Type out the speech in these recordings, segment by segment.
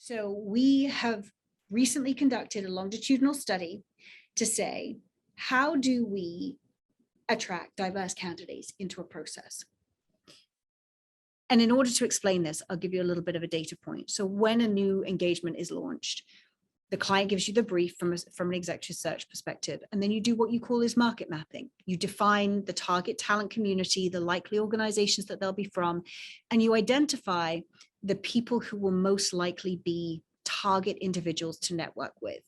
So we have recently conducted a longitudinal study to say, how do we attract diverse candidates into a process? And in order to explain this, I'll give you a little bit of a data point. So when a new engagement is launched, the client gives you the brief from an executive search perspective, and then you do what you call is market mapping. You define the target talent community, the likely organizations that they'll be from, and you identify the people who will most likely be target individuals to network with.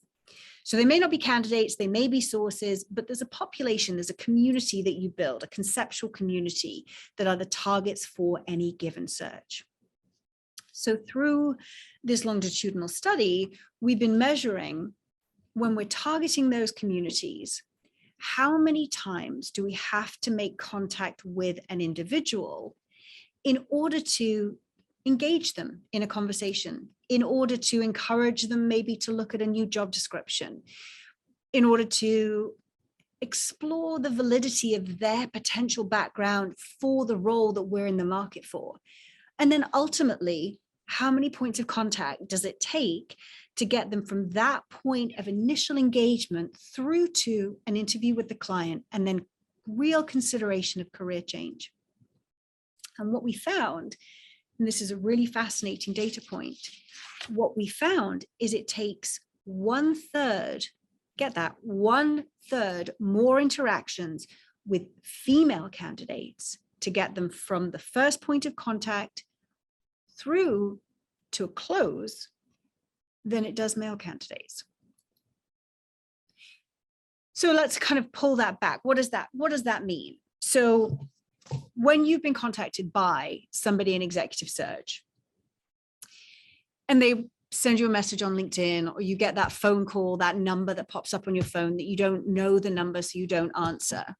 So they may not be candidates, they may be sources, but there's a population, there's a community that you build, a conceptual community that are the targets for any given search. So through this longitudinal study, we've been measuring, when we're targeting those communities, how many times do we have to make contact with an individual in order to engage them in a conversation, in order to encourage them maybe to look at a new job description, in order to explore the validity of their potential background for the role that we're in the market for. And then ultimately, how many points of contact does it take to get them from that point of initial engagement through to an interview with the client and then real consideration of career change? And what we found, and this is a really fascinating data point, what we found is it takes 1/3, get that, 1/3 more interactions with female candidates to get them from the first point of contact through to a close than it does male candidates. So let's kind of pull that back. What does that mean? So when you've been contacted by somebody in executive search and they send you a message on LinkedIn, or you get that phone call, that number that pops up on your phone that you don't know the number, so you don't answer.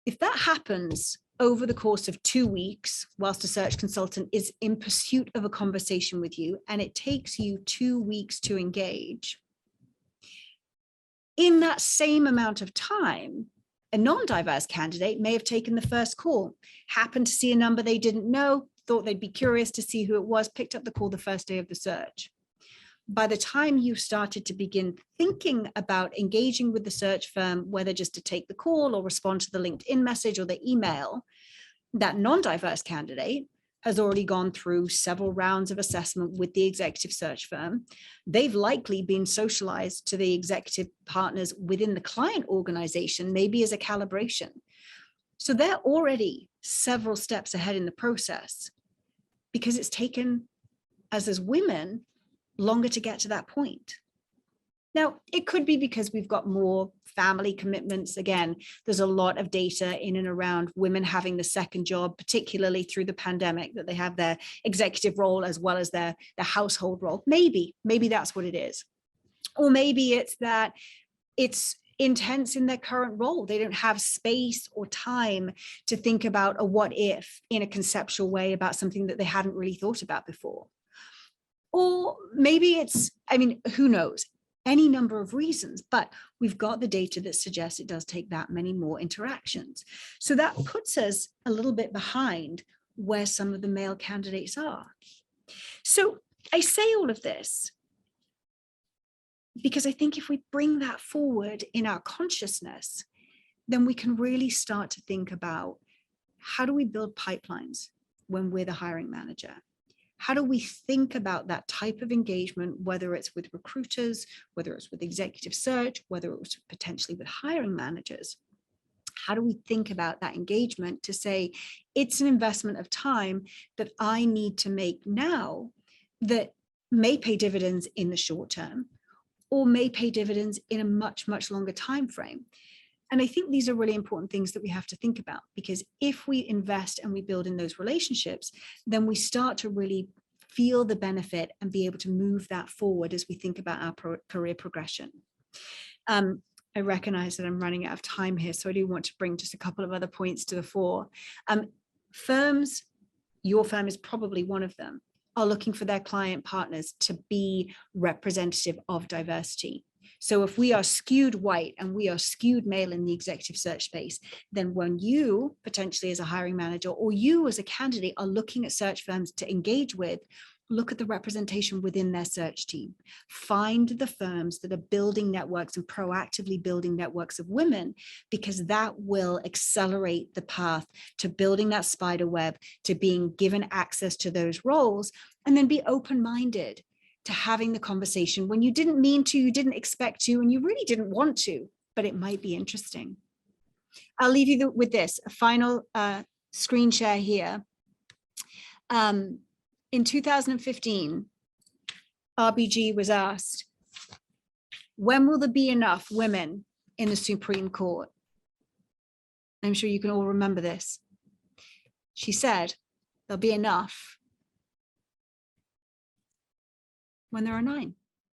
If that happens over the course of 2 weeks, whilst a search consultant is in pursuit of a conversation with you, and it takes you 2 weeks to engage, in that same amount of time, a non-diverse candidate may have taken the first call, happened to see a number they didn't know, thought they'd be curious to see who it was, picked up the call the first day of the search. By the time you started to begin thinking about engaging with the search firm, whether just to take the call or respond to the LinkedIn message or the email, that non-diverse candidate has already gone through several rounds of assessment with the executive search firm. They've likely been socialized to the executive partners within the client organization, maybe as a calibration. So they're already several steps ahead in the process because it's taken us as women longer to get to that point. Now, it could be because we've got more family commitments. Again, there's a lot of data in and around women having the second job, particularly through the pandemic, that they have their executive role as well as their household role. Maybe that's what it is. Or maybe it's that it's intense in their current role. They don't have space or time to think about a what if in a conceptual way about something that they hadn't really thought about before. Or maybe it's, who knows? Any number of reasons, but we've got the data that suggests it does take that many more interactions. So that puts us a little bit behind where some of the male candidates are. So I say all of this because I think if we bring that forward in our consciousness, then we can really start to think about, how do we build pipelines when we're the hiring manager? How do we think about that type of engagement, whether it's with recruiters, whether it's with executive search, whether it was potentially with hiring managers? How do we think about that engagement to say, it's an investment of time that I need to make now that may pay dividends in the short term or may pay dividends in a much, much longer time frame? And I think these are really important things that we have to think about, because if we invest and we build in those relationships, then we start to really feel the benefit and be able to move that forward as we think about our career progression. I recognize that I'm running out of time here, so I do want to bring just a couple of other points to the fore. Firms, your firm is probably one of them, are looking for their client partners to be representative of diversity. So if we are skewed white and we are skewed male in the executive search space, then when you potentially as a hiring manager or you as a candidate are looking at search firms to engage with, look at the representation within their search team. Find the firms that are building networks and proactively building networks of women, because that will accelerate the path to building that spider web, to being given access to those roles, and then be open-minded to having the conversation when you didn't mean to, you didn't expect to, and you really didn't want to, but it might be interesting. I'll leave you with this, a final screen share here. In 2015, RBG was asked, when will there be enough women in the Supreme Court? I'm sure you can all remember this. She said, there'll be enough when there are 9.